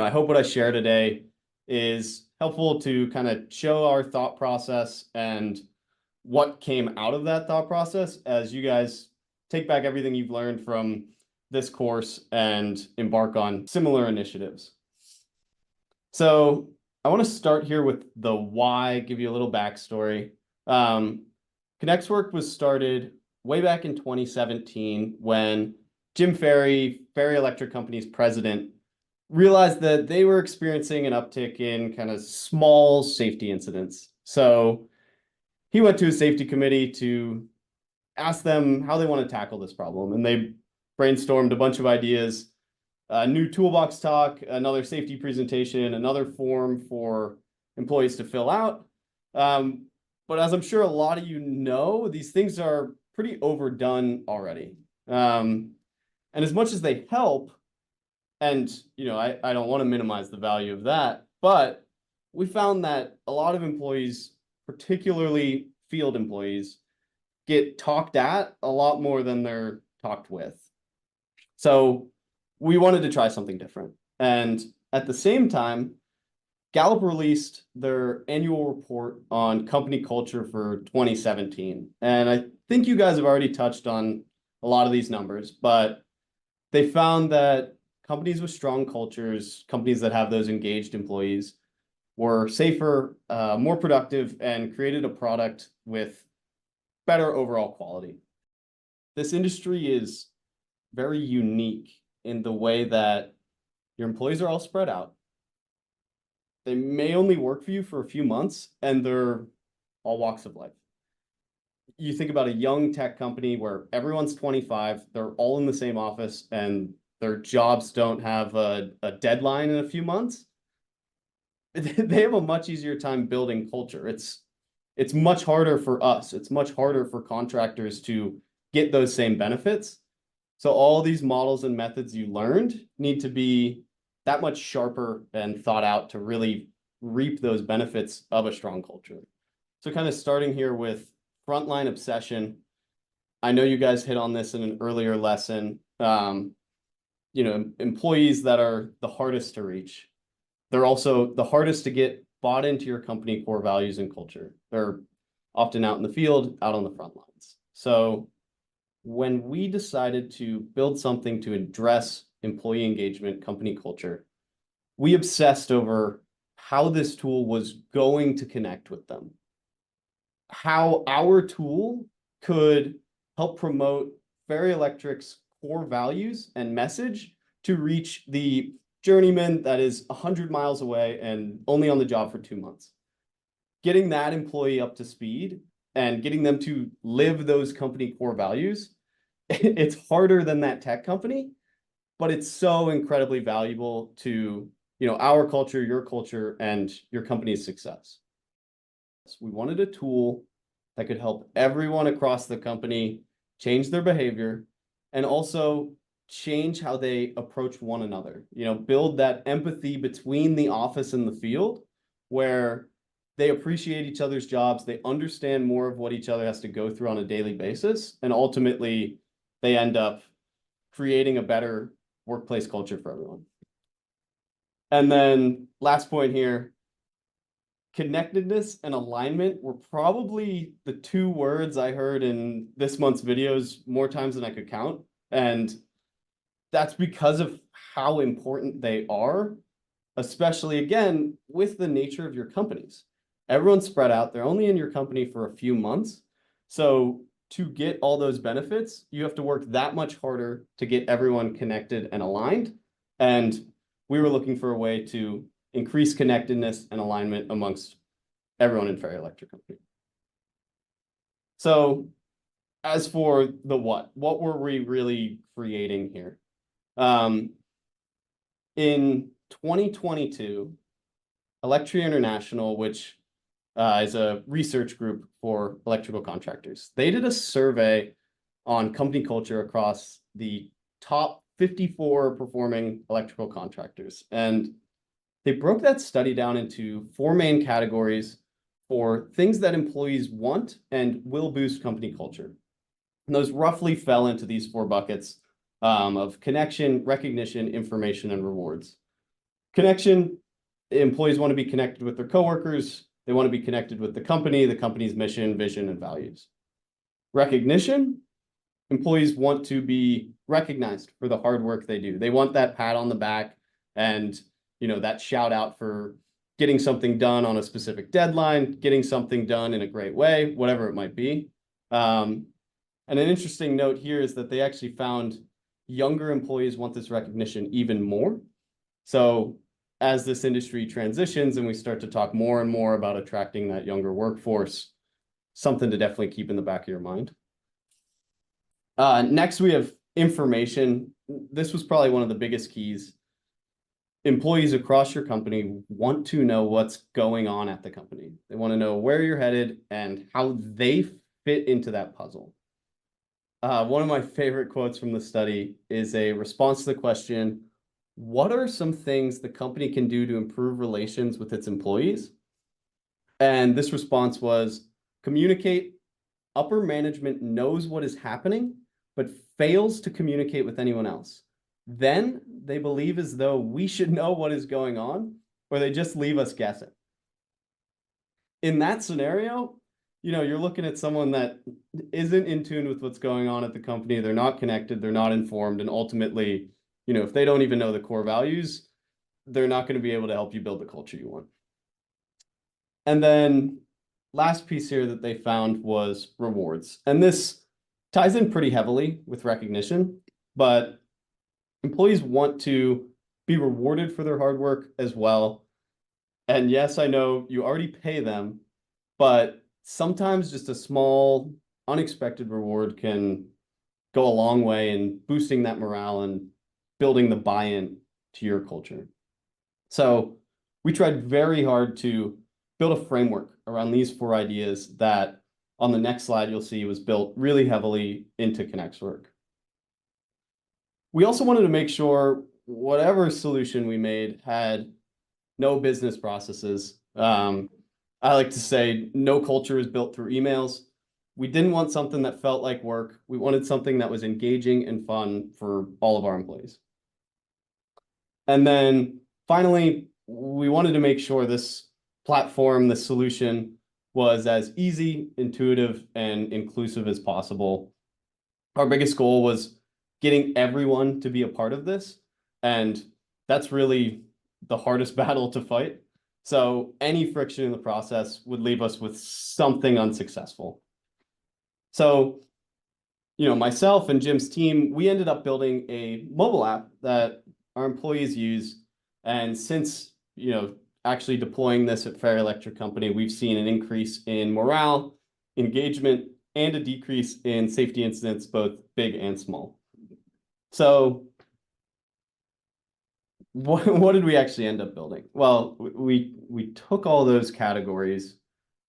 I hope what I share today is helpful to kind of show our thought process and what came out of that thought process as you guys take back everything you've learned from this course and embark on similar initiatives. So I want to start here with the why, give you a little backstory. ConnexWork was started way back in 2017 when Jim Ferry, Ferry Electric Company's president, realized that they were experiencing an uptick in kind of small safety incidents. So he went to a safety committee to ask them how they want to tackle this problem. And they brainstormed a bunch of ideas, a new toolbox talk, another safety presentation, another form for employees to fill out. But as I'm sure a lot of you know, these things are pretty overdone already. And as much as they help, and I don't want to minimize the value of that, but we found that a lot of employees, particularly field employees, get talked at a lot more than they're talked with. So we wanted to try something different. And at the same time, Gallup released their annual report on company culture for 2017. And I think you guys have already touched on a lot of these numbers, but they found that companies with strong cultures, companies that have those engaged employees, were safer, more productive, and created a product with better overall quality. This industry is very unique in the way that your employees are all spread out. They may only work for you for a few months, and they're all walks of life. You think about a young tech company where everyone's 25, they're all in the same office, and their jobs don't have a deadline in a few months. They have a much easier time building culture. It's much harder for us. It's much harder for contractors to get those same benefits. So all these models and methods you learned need to be that much sharper and thought out to really reap those benefits of a strong culture. So kind of starting here with frontline obsession. I know you guys hit on this in an earlier lesson. Employees that are the hardest to reach. They're also the hardest to get bought into your company core values and culture. They're often out in the field, out on the front lines. So when we decided to build something to address employee engagement, company culture, we obsessed over how this tool was going to connect with them, how our tool could help promote Ferry Electric's core values and message to reach the journeyman that is 100 miles away and only on the job for 2 months. Getting that employee up to speed and getting them to live those company core values, it's harder than that tech company, but it's so incredibly valuable to our culture, your culture, and your company's success. So we wanted a tool that could help everyone across the company change their behavior and also change how they approach one another. Build that empathy between the office and the field where they appreciate each other's jobs, they understand more of what each other has to go through on a daily basis, and ultimately they end up creating a better workplace culture for everyone. And then last point here, connectedness and alignment were probably the two words I heard in this month's videos more times than I could count. And that's because of how important they are, especially, again, with the nature of your companies. Everyone's spread out. They're only in your company for a few months. So to get all those benefits, you have to work that much harder to get everyone connected and aligned. And we were looking for a way to increase connectedness and alignment amongst everyone in Ferry Electric Company. So as for the what were we really creating here? In 2022, ELECTRI International, which is a research group for electrical contractors, they did a survey on company culture across the top 54 performing electrical contractors. And they broke that study down into 4 main categories for things that employees want and will boost company culture. And those roughly fell into these 4 buckets of connection, recognition, information, and rewards. Connection, employees want to be connected with their coworkers. They want to be connected with the company's mission, vision, and values. Recognition, employees want to be recognized for the hard work they do. They want that pat on the back and, that shout out for getting something done on a specific deadline, getting something done in a great way, whatever it might be. And an interesting note here is that they actually found younger employees want this recognition even more. So as this industry transitions and we start to talk more and more about attracting that younger workforce, something to definitely keep in the back of your mind. Next, we have information. This was probably one of the biggest keys. Employees across your company want to know what's going on at the company. They want to know where you're headed and how they fit into that puzzle. One of my favorite quotes from the study is a response to the question, what are some things the company can do to improve relations with its employees? And this response was, communicate. Upper management knows what is happening, but fails to communicate with anyone else. Then they believe as though we should know what is going on, or they just leave us guessing. In that scenario, you're looking at someone that isn't in tune with what's going on at the company. They're not connected, they're not informed, and ultimately, if they don't even know the core values, they're not going to be able to help you build the culture you want. And then last piece here that they found was rewards. And this ties in pretty heavily with recognition, but employees want to be rewarded for their hard work as well. And yes, I know you already pay them, but sometimes just a small, unexpected reward can go a long way in boosting that morale and building the buy-in to your culture. So we tried very hard to build a framework around these 4 ideas that on the next slide you'll see was built really heavily into ConnexWork. We also wanted to make sure whatever solution we made had no business processes. I like to say no culture is built through emails. We didn't want something that felt like work. We wanted something that was engaging and fun for all of our employees. And then finally, we wanted to make sure this platform, this solution, was as easy, intuitive, and inclusive as possible. Our biggest goal was getting everyone to be a part of this, and that's really the hardest battle to fight. So any friction in the process would leave us with something unsuccessful. So, myself and Jim's team, we ended up building a mobile app that our employees use. And since, actually deploying this at Ferry Electric Company, we've seen an increase in morale, engagement, and a decrease in safety incidents, both big and small. So what did we actually end up building? Well, we took all those categories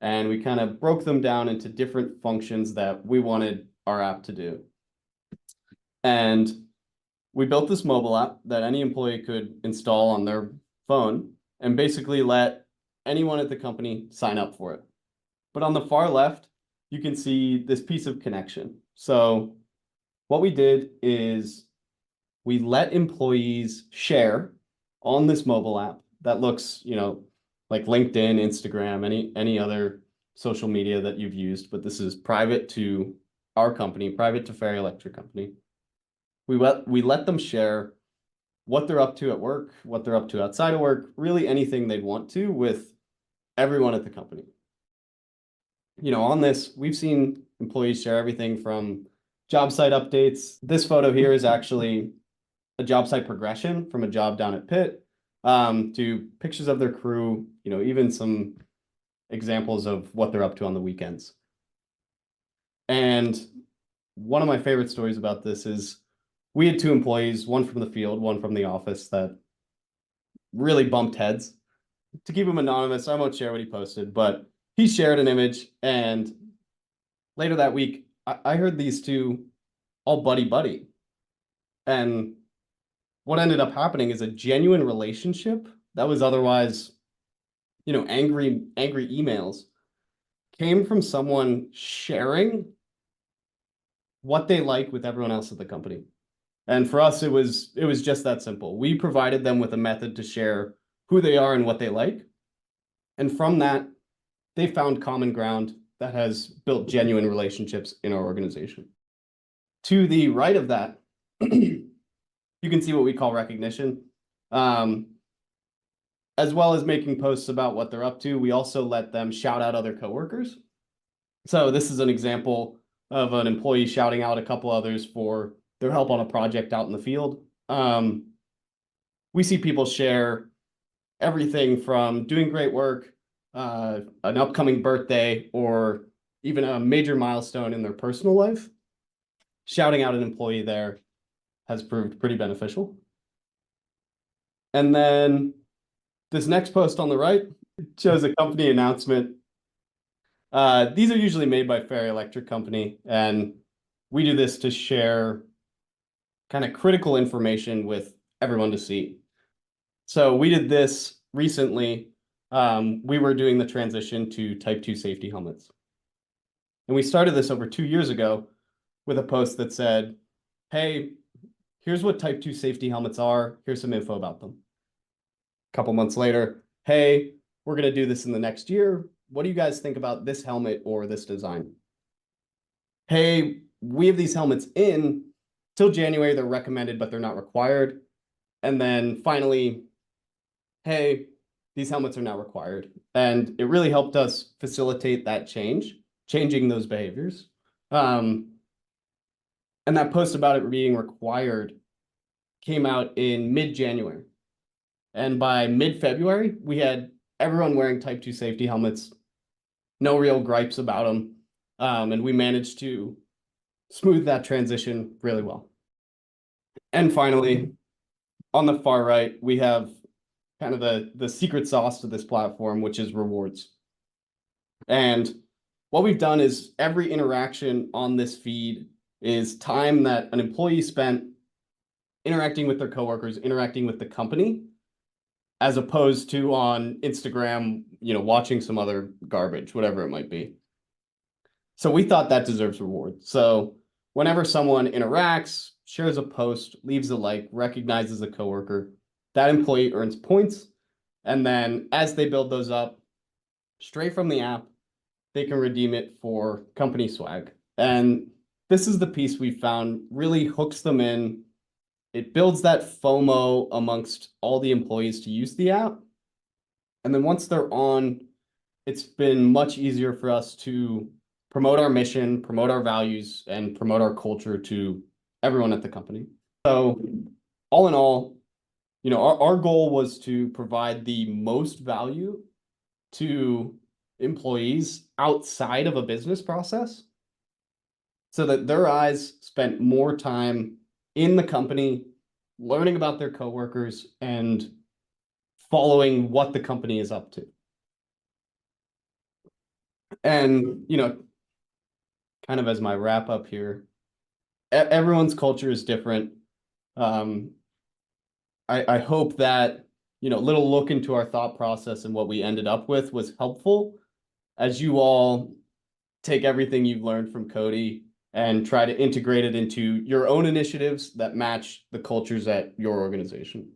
and we kind of broke them down into different functions that we wanted our app to do. And we built this mobile app that any employee could install on their phone and basically let anyone at the company sign up for it. But on the far left, you can see this piece of connection. So what we did is we let employees share on this mobile app that looks, like LinkedIn, Instagram, any other social media that you've used, but this is private to our company, private to Ferry Electric Company. We let them share what they're up to at work, what they're up to outside of work, really anything they'd want to with everyone at the company. On this, we've seen employees share everything from job site updates. This photo here is actually a job site progression from a job down at Pitt, to pictures of their crew, even some examples of what they're up to on the weekends. And one of my favorite stories about this is we had 2 employees, one from the field, one from the office, that really bumped heads. To keep him anonymous, I won't share what he posted, but he shared an image, and later that week, I heard these 2 all buddy-buddy. And what ended up happening is a genuine relationship that was otherwise, angry emails came from someone sharing what they like with everyone else at the company. And for us, it was just that simple. We provided them with a method to share who they are and what they like. And from that, they found common ground that has built genuine relationships in our organization. To the right of that, you can see what we call recognition. As well as making posts about what they're up to, we also let them shout out other coworkers. So this is an example of an employee shouting out a couple others for their help on a project out in the field. We see people share everything from doing great work, an upcoming birthday, or even a major milestone in their personal life. Shouting out an employee there has proved pretty beneficial. And then this next post on the right shows a company announcement. These are usually made by Ferry Electric Company, and we do this to share kind of critical information with everyone to see. So we did this recently. We were doing the transition to Type 2 safety helmets. And we started this over 2 years ago with a post that said, hey, here's what Type 2 safety helmets are. Here's some info about them. A couple months later, hey, we're going to do this in the next year. What do you guys think about this helmet or this design? Hey, we have these helmets in till January. They're recommended, but they're not required. And then finally, hey, these helmets are now required. And it really helped us facilitate that changing those behaviors. And that post about it being required came out in mid-January. And by mid-February, we had everyone wearing Type 2 safety helmets, no real gripes about them. And we managed to smooth that transition really well. And finally, on the far right, we have kind of the secret sauce to this platform, which is rewards. And what we've done is every interaction on this feed is time that an employee spent interacting with their coworkers, interacting with the company, as opposed to on Instagram, watching some other garbage, whatever it might be. So we thought that deserves reward. So whenever someone interacts, shares a post, leaves a like, recognizes a coworker, that employee earns points. And then as they build those up, straight from the app, they can redeem it for company swag. And this is the piece we found really hooks them in. It builds that FOMO amongst all the employees to use the app. And then once they're on, it's been much easier for us to promote our mission, promote our values, and promote our culture to everyone at the company. So all in all, our goal was to provide the most value to employees outside of a business process so that their eyes spent more time in the company, learning about their coworkers and following what the company is up to. And, kind of as my wrap up here, everyone's culture is different. I hope that, little look into our thought process and what we ended up with was helpful as you all take everything you've learned from Cody and try to integrate it into your own initiatives that match the cultures at your organization.